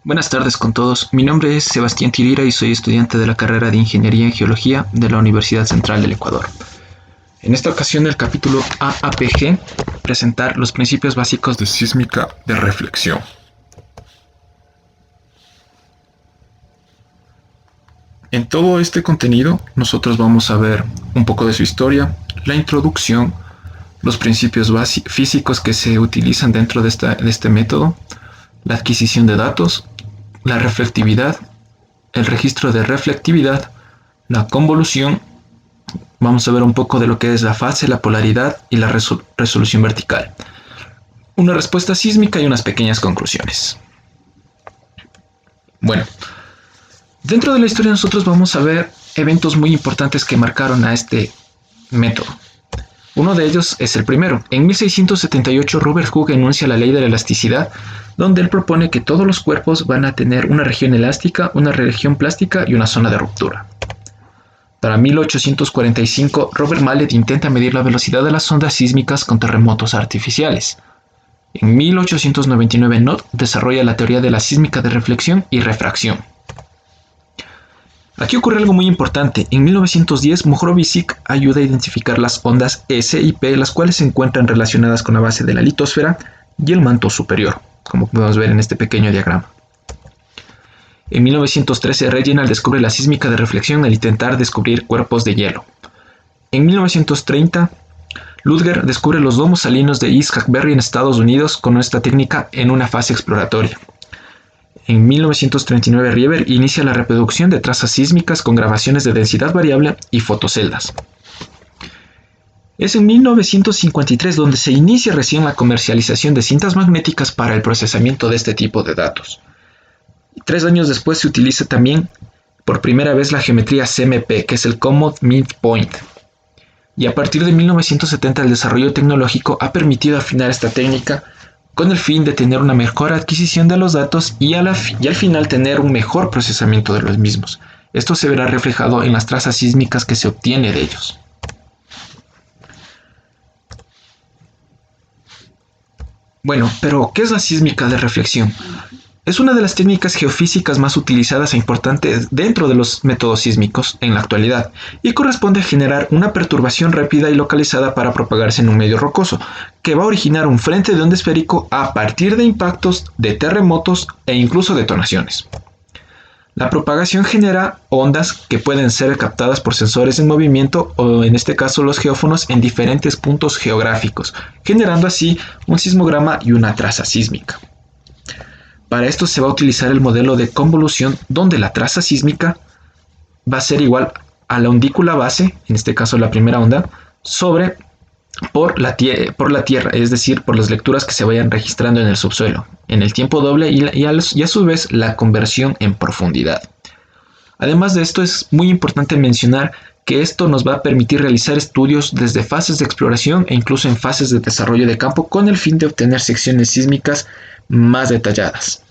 Buenas tardes con todos. Mi nombre es Sebastián Tirira y soy estudiante de la carrera de Ingeniería en Geología de la Universidad Central del Ecuador. En esta ocasión el capítulo AAPG, presentar los principios básicos de sísmica de reflexión. En todo este contenido nosotros vamos a ver un poco de su historia, la introducción, los principios físicos que se utilizan dentro de este método, la adquisición de datos, la reflectividad, el registro de reflectividad, la convolución. Vamos a ver un poco de lo que es la fase, la polaridad y la resolución vertical. Una respuesta sísmica y unas pequeñas conclusiones. Bueno, dentro de la historia nosotros vamos a ver eventos muy importantes que marcaron a este método. Uno de ellos es el primero. En 1678 Robert Hooke enuncia la ley de la elasticidad, donde él propone que todos los cuerpos van a tener una región elástica, una región plástica y una zona de ruptura. Para 1845, Robert Mallet intenta medir la velocidad de las ondas sísmicas con terremotos artificiales. En 1899, Knott desarrolla la teoría de la sísmica de reflexión y refracción. Aquí ocurre algo muy importante. En 1910, Mohorovičić ayuda a identificar las ondas S y P, las cuales se encuentran relacionadas con la base de la litosfera y el manto superior, como podemos ver en este pequeño diagrama. En 1913, Reginald descubre la sísmica de reflexión al intentar descubrir cuerpos de hielo. En 1930, Ludger descubre los domos salinos de East Hackberry en Estados Unidos con esta técnica en una fase exploratoria. En 1939, Rieber inicia la reproducción de trazas sísmicas con grabaciones de densidad variable y fotoceldas. Es en 1953 donde se inicia recién la comercialización de cintas magnéticas para el procesamiento de este tipo de datos. 3 años después se utiliza también por primera vez la geometría CMP, que es el Common Midpoint. Y a partir de 1970 el desarrollo tecnológico ha permitido afinar esta técnica con el fin de tener una mejor adquisición de los datos y al final tener un mejor procesamiento de los mismos. Esto se verá reflejado en las trazas sísmicas que se obtiene de ellos. Bueno, pero ¿qué es la sísmica de reflexión? Es una de las técnicas geofísicas más utilizadas e importantes dentro de los métodos sísmicos en la actualidad y corresponde a generar una perturbación rápida y localizada para propagarse en un medio rocoso, que va a originar un frente de onda esférico a partir de impactos, de terremotos e incluso detonaciones. La propagación genera ondas que pueden ser captadas por sensores en movimiento o en este caso los geófonos en diferentes puntos geográficos, generando así un sismograma y una traza sísmica. Para esto se va a utilizar el modelo de convolución donde la traza sísmica va a ser igual a la ondícula base, en este caso la primera onda, por la tierra, es decir, por las lecturas que se vayan registrando en el subsuelo, en el tiempo doble y a su vez la conversión en profundidad. Además de esto es muy importante mencionar que esto nos va a permitir realizar estudios desde fases de exploración e incluso en fases de desarrollo de campo con el fin de obtener secciones sísmicas más detalladas.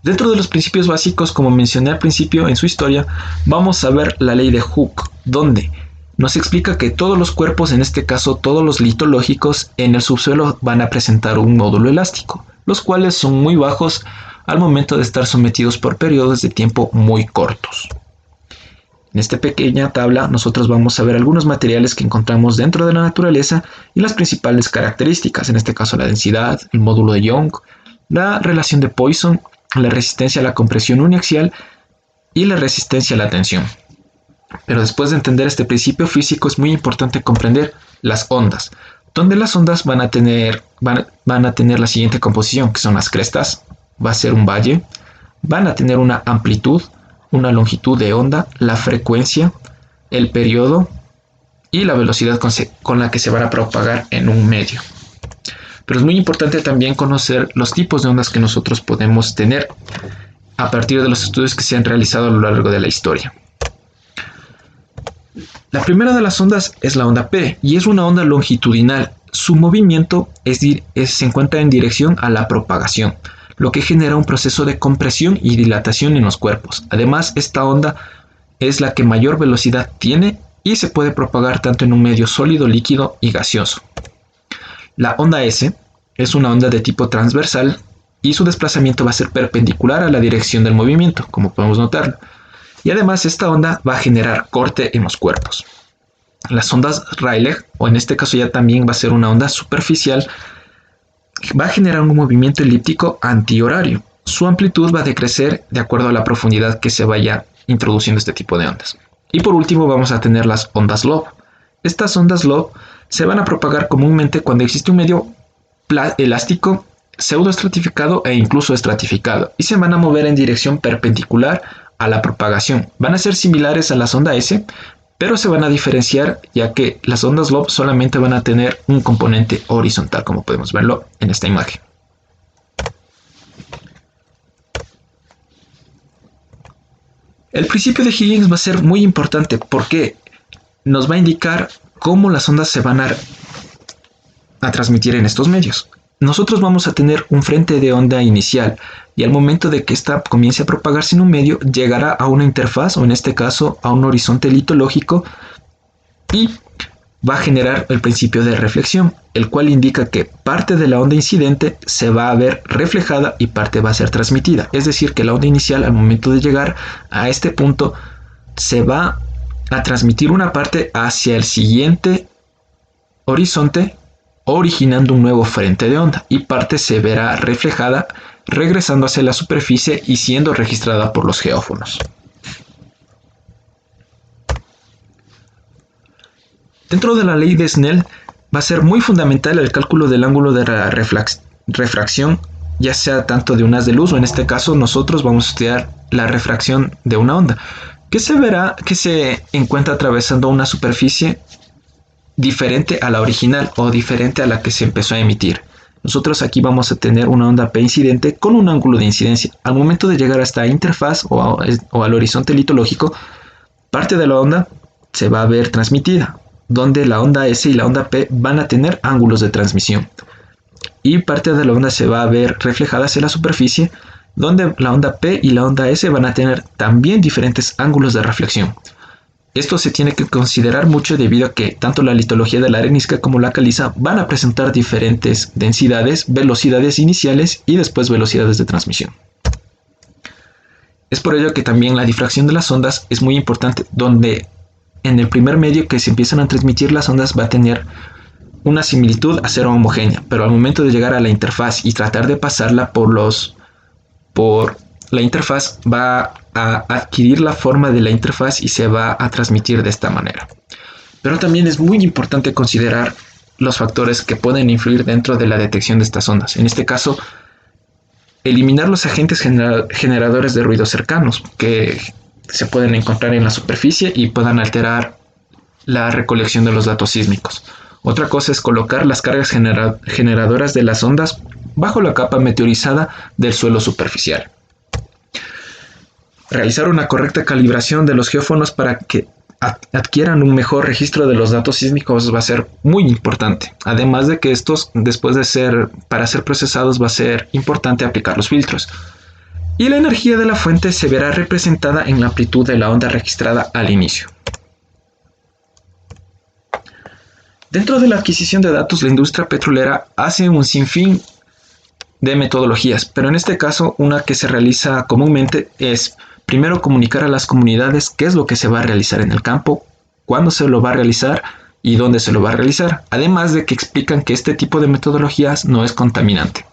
Dentro de los principios básicos, como mencioné al principio en su historia, vamos a ver la ley de Hooke, donde nos explica que todos los cuerpos, en este caso todos los litológicos, en el subsuelo van a presentar un módulo elástico, los cuales son muy bajos al momento de estar sometidos por periodos de tiempo muy cortos. En esta pequeña tabla nosotros vamos a ver algunos materiales que encontramos dentro de la naturaleza y las principales características, en este caso la densidad, el módulo de Young, la relación de Poisson, la resistencia a la compresión uniaxial y la resistencia a la tensión. Pero después de entender este principio físico es muy importante comprender las ondas, donde las ondas van a tener la siguiente composición, que son las crestas, va a ser un valle, van a tener una amplitud, una longitud de onda, la frecuencia, el periodo y la velocidad con la que se van a propagar en un medio. Pero es muy importante también conocer los tipos de ondas que nosotros podemos tener a partir de los estudios que se han realizado a lo largo de la historia. La primera de las ondas es la onda P y es una onda longitudinal. Su movimiento se encuentra en dirección a la propagación, lo que genera un proceso de compresión y dilatación en los cuerpos. Además, esta onda es la que mayor velocidad tiene y se puede propagar tanto en un medio sólido, líquido y gaseoso. La onda S es una onda de tipo transversal y su desplazamiento va a ser perpendicular a la dirección del movimiento, como podemos notarlo. Y además esta onda va a generar corte en los cuerpos. Las ondas Rayleigh, o en este caso ya también va a ser una onda superficial, va a generar un movimiento elíptico antihorario. Su amplitud va a decrecer de acuerdo a la profundidad que se vaya introduciendo este tipo de ondas. Y por último vamos a tener las ondas Love. Estas ondas Love se van a propagar comúnmente cuando existe un medio elástico, pseudoestratificado e incluso estratificado, y se van a mover en dirección perpendicular a la propagación. Van a ser similares a las ondas S, pero se van a diferenciar ya que las ondas Love solamente van a tener un componente horizontal, como podemos verlo en esta imagen. El principio de Higgins va a ser muy importante porque nos va a indicar cómo las ondas se van a transmitir en estos medios. Nosotros vamos a tener un frente de onda inicial y al momento de que ésta comience a propagarse en un medio, llegará a una interfaz o en este caso a un horizonte litológico y va a generar el principio de reflexión, el cual indica que parte de la onda incidente se va a ver reflejada y parte va a ser transmitida. Es decir, que la onda inicial al momento de llegar a este punto se va a transmitir una parte hacia el siguiente horizonte, originando un nuevo frente de onda, y parte se verá reflejada regresando hacia la superficie y siendo registrada por los geófonos. Dentro de la ley de Snell va a ser muy fundamental el cálculo del ángulo de la refracción, ya sea tanto de un haz de luz o en este caso nosotros vamos a estudiar la refracción de una onda, que se verá que se encuentra atravesando una superficie diferente a la original o diferente a la que se empezó a emitir. Nosotros aquí vamos a tener una onda P incidente con un ángulo de incidencia. Al momento de llegar a esta interfaz o al horizonte litológico, parte de la onda se va a ver transmitida, donde la onda S y la onda P van a tener ángulos de transmisión. Y parte de la onda se va a ver reflejada hacia la superficie, donde la onda P y la onda S van a tener también diferentes ángulos de reflexión. Esto se tiene que considerar mucho debido a que tanto la litología de la arenisca como la caliza van a presentar diferentes densidades, velocidades iniciales y después velocidades de transmisión. Es por ello que también la difracción de las ondas es muy importante, donde en el primer medio que se empiezan a transmitir las ondas va a tener una similitud a cero homogénea, pero al momento de llegar a la interfaz y tratar de pasarla por la interfaz va a adquirir la forma de la interfaz y se va a transmitir de esta manera. Pero también es muy importante considerar los factores que pueden influir dentro de la detección de estas ondas. En este caso, eliminar los agentes generadores de ruidos cercanos que se pueden encontrar en la superficie y puedan alterar la recolección de los datos sísmicos. Otra cosa es colocar las cargas generadoras de las ondas bajo la capa meteorizada del suelo superficial. Realizar una correcta calibración de los geófonos para que adquieran un mejor registro de los datos sísmicos va a ser muy importante. Además de que estos, para ser procesados, va a ser importante aplicar los filtros. Y la energía de la fuente se verá representada en la amplitud de la onda registrada al inicio. Dentro de la adquisición de datos, la industria petrolera hace un sinfín de metodologías, pero en este caso una que se realiza comúnmente es primero comunicar a las comunidades qué es lo que se va a realizar en el campo, cuándo se lo va a realizar y dónde se lo va a realizar, además de que explican que este tipo de metodologías no es contaminante,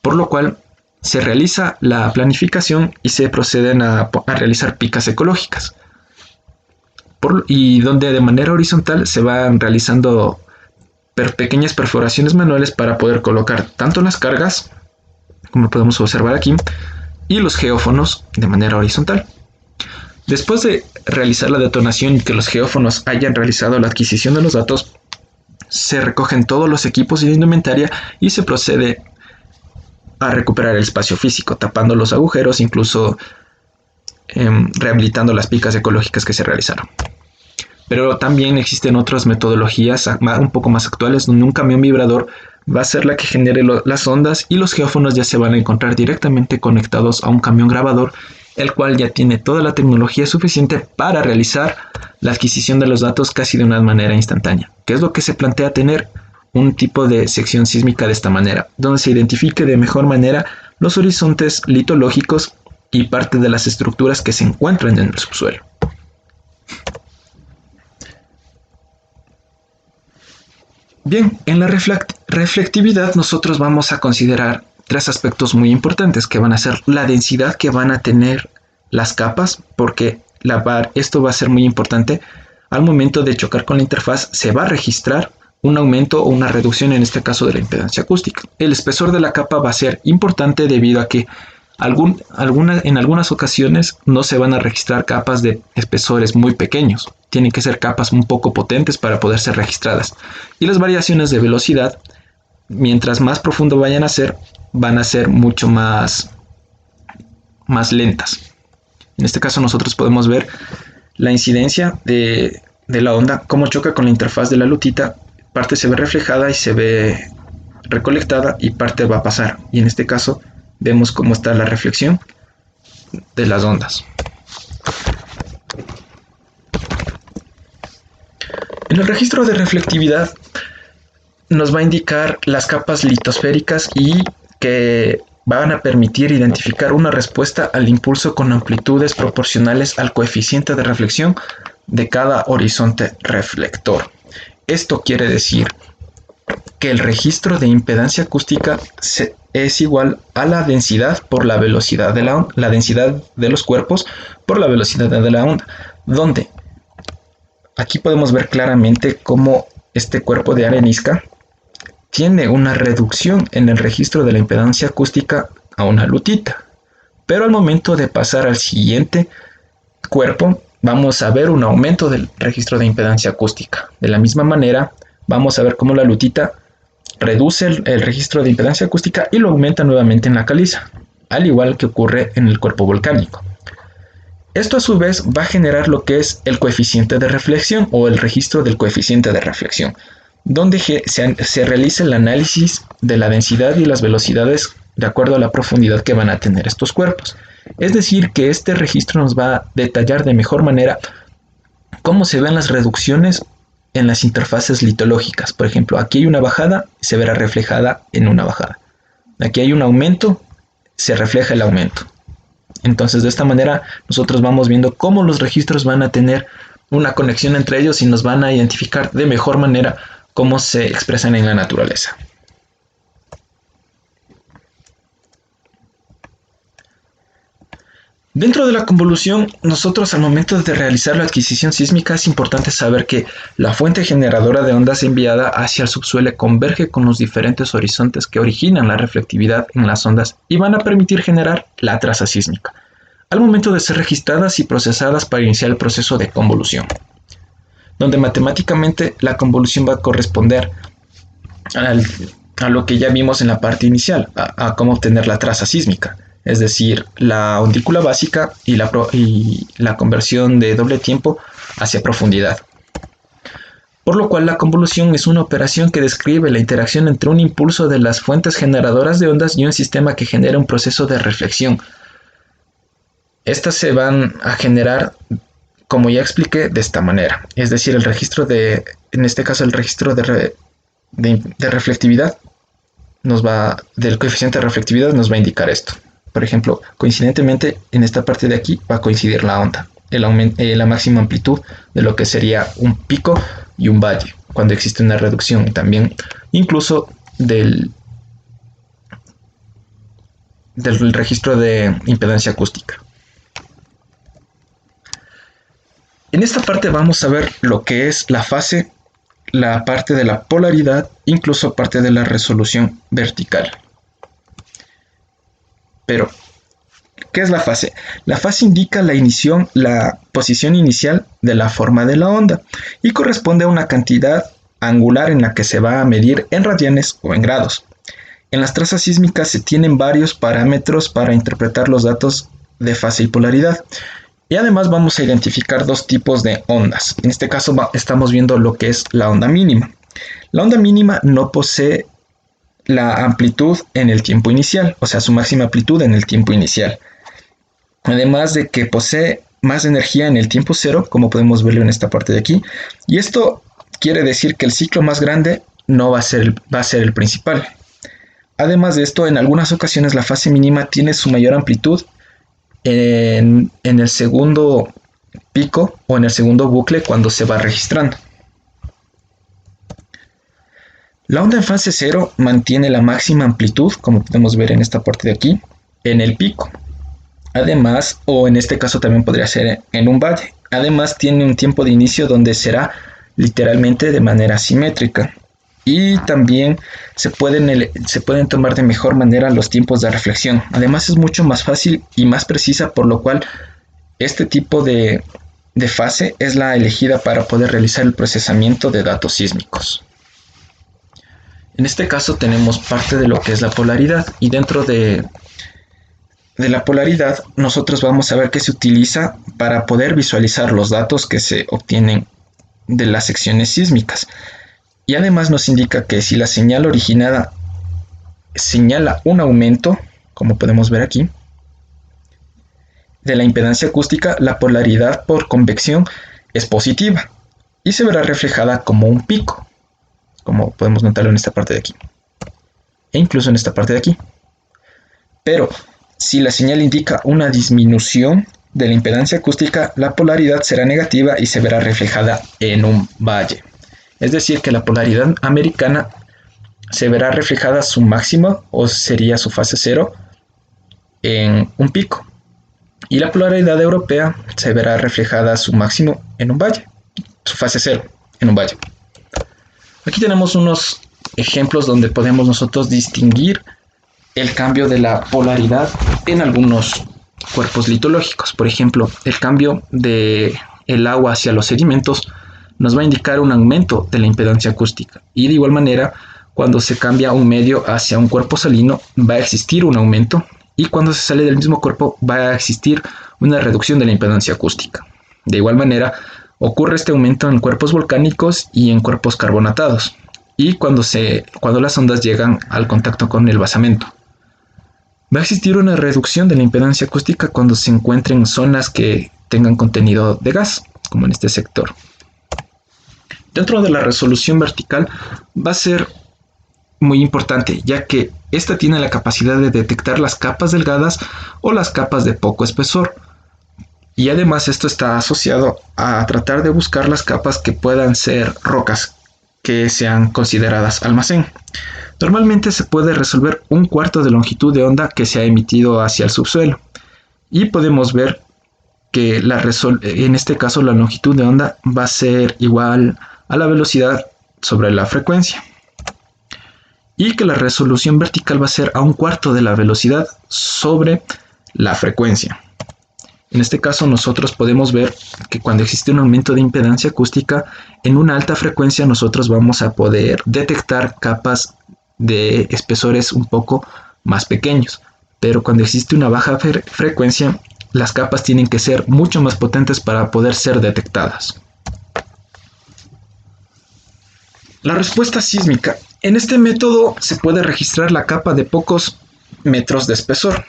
por lo cual se realiza la planificación y se proceden a realizar picas ecológicas, y donde de manera horizontal se van realizando pequeñas perforaciones manuales para poder colocar tanto las cargas, como podemos observar aquí, y los geófonos de manera horizontal. Después de realizar la detonación y que los geófonos hayan realizado la adquisición de los datos, se recogen todos los equipos y la indumentaria y se procede a recuperar el espacio físico, tapando los agujeros, incluso rehabilitando las picas ecológicas que se realizaron. Pero también existen otras metodologías un poco más actuales, donde un camión vibrador va a ser la que genere las ondas y los geófonos ya se van a encontrar directamente conectados a un camión grabador, el cual ya tiene toda la tecnología suficiente para realizar la adquisición de los datos casi de una manera instantánea. ¿Qué es lo que se plantea tener? un tipo de sección sísmica de esta manera, donde se identifique de mejor manera los horizontes litológicos y parte de las estructuras que se encuentran en el subsuelo. Bien, en la reflectividad nosotros vamos a considerar tres aspectos muy importantes que van a ser la densidad que van a tener las capas, porque esto va a ser muy importante. Al momento de chocar con la interfaz se va a registrar un aumento o una reducción, en este caso de la impedancia acústica. El espesor de la capa va a ser importante debido a que en algunas ocasiones no se van a registrar capas de espesores muy pequeños. Tienen que ser capas un poco potentes para poder ser registradas. Y las variaciones de velocidad, mientras más profundo vayan a ser mucho más lentas. En este caso nosotros podemos ver la incidencia de la onda, cómo choca con la interfaz de la lutita. Parte se ve reflejada y se ve recolectada y parte va a pasar. Y en este caso vemos cómo está la reflexión de las ondas. En el registro de reflectividad nos va a indicar las capas litosféricas y que van a permitir identificar una respuesta al impulso con amplitudes proporcionales al coeficiente de reflexión de cada horizonte reflector. Esto quiere decir que el registro de impedancia acústica es igual a la densidad por la velocidad de la onda, la densidad de los cuerpos por la velocidad de la onda, donde aquí podemos ver claramente cómo este cuerpo de arenisca tiene una reducción en el registro de la impedancia acústica a una lutita, pero al momento de pasar al siguiente cuerpo vamos a ver un aumento del registro de impedancia acústica. De la misma manera vamos a ver cómo la lutita reduce el registro de impedancia acústica y lo aumenta nuevamente en la caliza, al igual que ocurre en el cuerpo volcánico. Esto a su vez va a generar lo que es el coeficiente de reflexión o el registro del coeficiente de reflexión, donde se realiza el análisis de la densidad y las velocidades de acuerdo a la profundidad que van a tener estos cuerpos. Es decir, que este registro nos va a detallar de mejor manera cómo se ven las reducciones en las interfaces litológicas. Por ejemplo, aquí hay una bajada, se verá reflejada en una bajada. Aquí hay un aumento, se refleja el aumento. Entonces, de esta manera, nosotros vamos viendo cómo los registros van a tener una conexión entre ellos y nos van a identificar de mejor manera cómo se expresan en la naturaleza. Dentro de la convolución, nosotros al momento de realizar la adquisición sísmica es importante saber que la fuente generadora de ondas enviada hacia el subsuelo converge con los diferentes horizontes que originan la reflectividad en las ondas y van a permitir generar la traza sísmica, al momento de ser registradas y procesadas para iniciar el proceso de convolución, donde matemáticamente la convolución va a corresponder a lo que ya vimos en la parte inicial, a cómo obtener la traza sísmica. Es decir, la ondícula básica y la conversión de doble tiempo hacia profundidad. Por lo cual la convolución es una operación que describe la interacción entre un impulso de las fuentes generadoras de ondas y un sistema que genera un proceso de reflexión. Estas se van a generar, como ya expliqué, de esta manera. Es decir, en este caso el registro de reflectividad del coeficiente de reflectividad nos va a indicar esto. Por ejemplo, coincidentemente en esta parte de aquí va a coincidir la onda, la máxima amplitud de lo que sería un pico y un valle, cuando existe una reducción, y también incluso del registro de impedancia acústica. En esta parte vamos a ver lo que es la fase, la parte de la polaridad, incluso parte de la resolución vertical. Pero, ¿qué es la fase? La fase indica la posición inicial de la forma de la onda y corresponde a una cantidad angular en la que se va a medir en radianes o en grados. En las trazas sísmicas se tienen varios parámetros para interpretar los datos de fase y polaridad. Y además vamos a identificar dos tipos de ondas. En este caso estamos viendo lo que es la onda mínima. La onda mínima no posee la amplitud en el tiempo inicial, o sea, su máxima amplitud en el tiempo inicial. Además de que posee más energía en el tiempo cero, como podemos verlo en esta parte de aquí. Y esto quiere decir que el ciclo más grande no va a ser el principal. Además de esto, en algunas ocasiones la fase mínima tiene su mayor amplitud en el segundo pico o en el segundo bucle cuando se va registrando. La onda en fase cero mantiene la máxima amplitud, como podemos ver en esta parte de aquí, en el pico. Además, o en este caso también podría ser en un valle. Además, tiene un tiempo de inicio donde será literalmente de manera simétrica. Y también se pueden tomar de mejor manera los tiempos de reflexión. Además, es mucho más fácil y más precisa, por lo cual este tipo de fase es la elegida para poder realizar el procesamiento de datos sísmicos. En este caso tenemos parte de lo que es la polaridad, y dentro de la polaridad nosotros vamos a ver que se utiliza para poder visualizar los datos que se obtienen de las secciones sísmicas. Y además nos indica que si la señal originada señala un aumento, como podemos ver aquí, de la impedancia acústica, la polaridad por convección es positiva y se verá reflejada como un pico, como podemos notarlo en esta parte de aquí, e incluso en esta parte de aquí. Pero si la señal indica una disminución de la impedancia acústica, la polaridad será negativa y se verá reflejada en un valle. Es decir, que la polaridad americana se verá reflejada su máximo, o sería su fase cero, en un pico. Y la polaridad europea se verá reflejada su máximo en un valle, su fase cero en un valle. Aquí tenemos unos ejemplos donde podemos nosotros distinguir el cambio de la polaridad en algunos cuerpos litológicos. Por ejemplo, el cambio del agua hacia los sedimentos nos va a indicar un aumento de la impedancia acústica. Y de igual manera, cuando se cambia un medio hacia un cuerpo salino, va a existir un aumento. Y cuando se sale del mismo cuerpo, va a existir una reducción de la impedancia acústica. De igual manera, ocurre este aumento en cuerpos volcánicos y en cuerpos carbonatados. Y cuando las ondas llegan al contacto con el basamento. Va a existir una reducción de la impedancia acústica cuando se encuentren zonas que tengan contenido de gas, como en este sector. Dentro de la resolución vertical va a ser muy importante, ya que esta tiene la capacidad de detectar las capas delgadas o las capas de poco espesor. Y además esto está asociado a tratar de buscar las capas que puedan ser rocas, que sean consideradas almacén. Normalmente se puede resolver un cuarto de longitud de onda que se ha emitido hacia el subsuelo. Y podemos ver que en este caso la longitud de onda va a ser igual a la velocidad sobre la frecuencia. Y que la resolución vertical va a ser a un cuarto de la velocidad sobre la frecuencia. En este caso nosotros podemos ver que cuando existe un aumento de impedancia acústica, en una alta frecuencia nosotros vamos a poder detectar capas de espesores un poco más pequeños. Pero cuando existe una baja frecuencia, las capas tienen que ser mucho más potentes para poder ser detectadas. La respuesta sísmica. En este método se puede registrar la capa de pocos metros de espesor.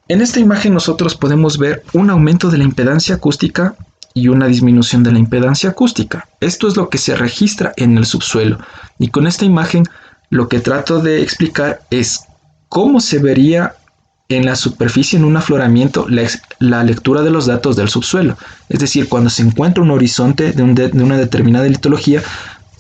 En esta imagen nosotros podemos ver un aumento de la impedancia acústica y una disminución de la impedancia acústica. Esto es lo que se registra en el subsuelo. Y con esta imagen lo que trato de explicar es cómo se vería en la superficie, en un afloramiento, la lectura de los datos del subsuelo. Es decir, cuando se encuentra un horizonte de una determinada litología,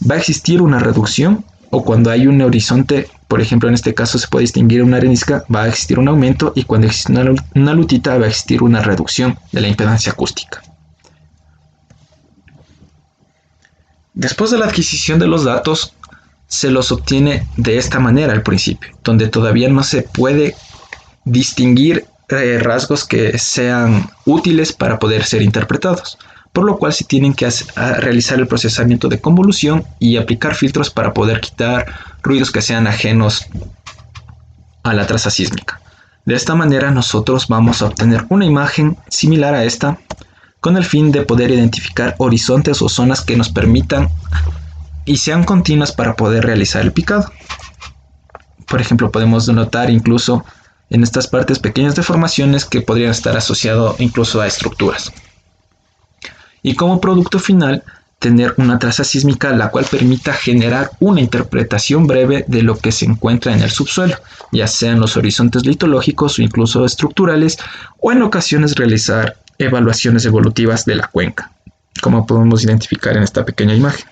va a existir una reducción, o cuando hay un horizonte, por ejemplo en este caso se puede distinguir una arenisca, va a existir un aumento, y cuando existe una lutita va a existir una reducción de la impedancia acústica. Después de la adquisición de los datos, se los obtiene de esta manera al principio, donde todavía no se puede distinguir rasgos que sean útiles para poder ser interpretados, por lo cual se tienen que realizar el procesamiento de convolución y aplicar filtros para poder quitar ruidos que sean ajenos a la traza sísmica. De esta manera nosotros vamos a obtener una imagen similar a esta, con el fin de poder identificar horizontes o zonas que nos permitan y sean continuas para poder realizar el picado. Por ejemplo, podemos notar incluso en estas partes pequeñas deformaciones que podrían estar asociadas incluso a estructuras. Y como producto final, tener una traza sísmica la cual permita generar una interpretación breve de lo que se encuentra en el subsuelo, ya sean los horizontes litológicos o incluso estructurales, o en ocasiones realizar evaluaciones evolutivas de la cuenca, como podemos identificar en esta pequeña imagen.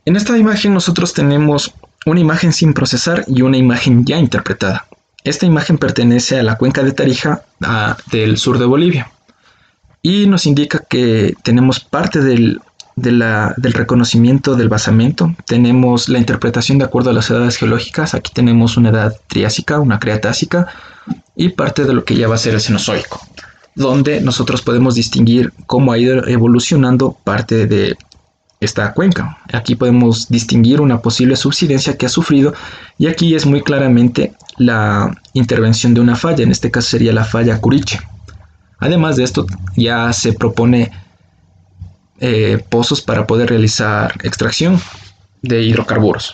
En esta imagen nosotros tenemos una imagen sin procesar y una imagen ya interpretada. Esta imagen pertenece a la cuenca de Tarija del sur de Bolivia y nos indica que tenemos parte del reconocimiento del basamento. Tenemos la interpretación de acuerdo a las edades geológicas. Aquí tenemos una edad triásica, una cretácica y parte de lo que ya va a ser el Cenozoico, donde nosotros podemos distinguir cómo ha ido evolucionando parte de esta cuenca. Aquí podemos distinguir una posible subsidencia que ha sufrido y aquí es muy claramente la intervención de una falla, en este caso sería la falla Curiche. Además de esto ya se propone pozos para poder realizar extracción de hidrocarburos.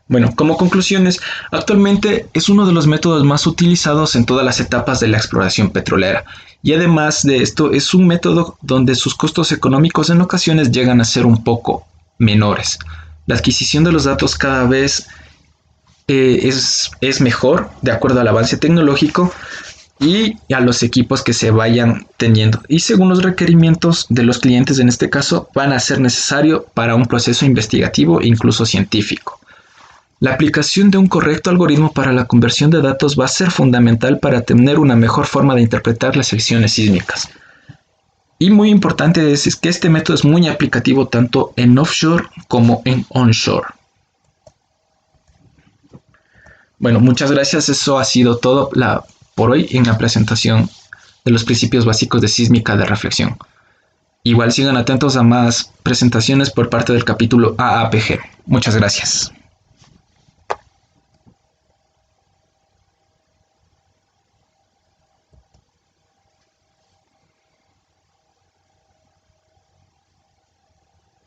Bueno, como conclusiones, actualmente es uno de los métodos más utilizados en todas las etapas de la exploración petrolera. Y además de esto, es un método donde sus costos económicos en ocasiones llegan a ser un poco menores. La adquisición de los datos cada vez es mejor de acuerdo al avance tecnológico y a los equipos que se vayan teniendo. Y según los requerimientos de los clientes, en este caso, van a ser necesario para un proceso investigativo e incluso científico. La aplicación de un correcto algoritmo para la conversión de datos va a ser fundamental para tener una mejor forma de interpretar las secciones sísmicas. Y muy importante es que este método es muy aplicativo tanto en offshore como en onshore. Bueno, muchas gracias. Eso ha sido todo por hoy en la presentación de los principios básicos de sísmica de reflexión. Igual sigan atentos a más presentaciones por parte del capítulo AAPG. Muchas gracias.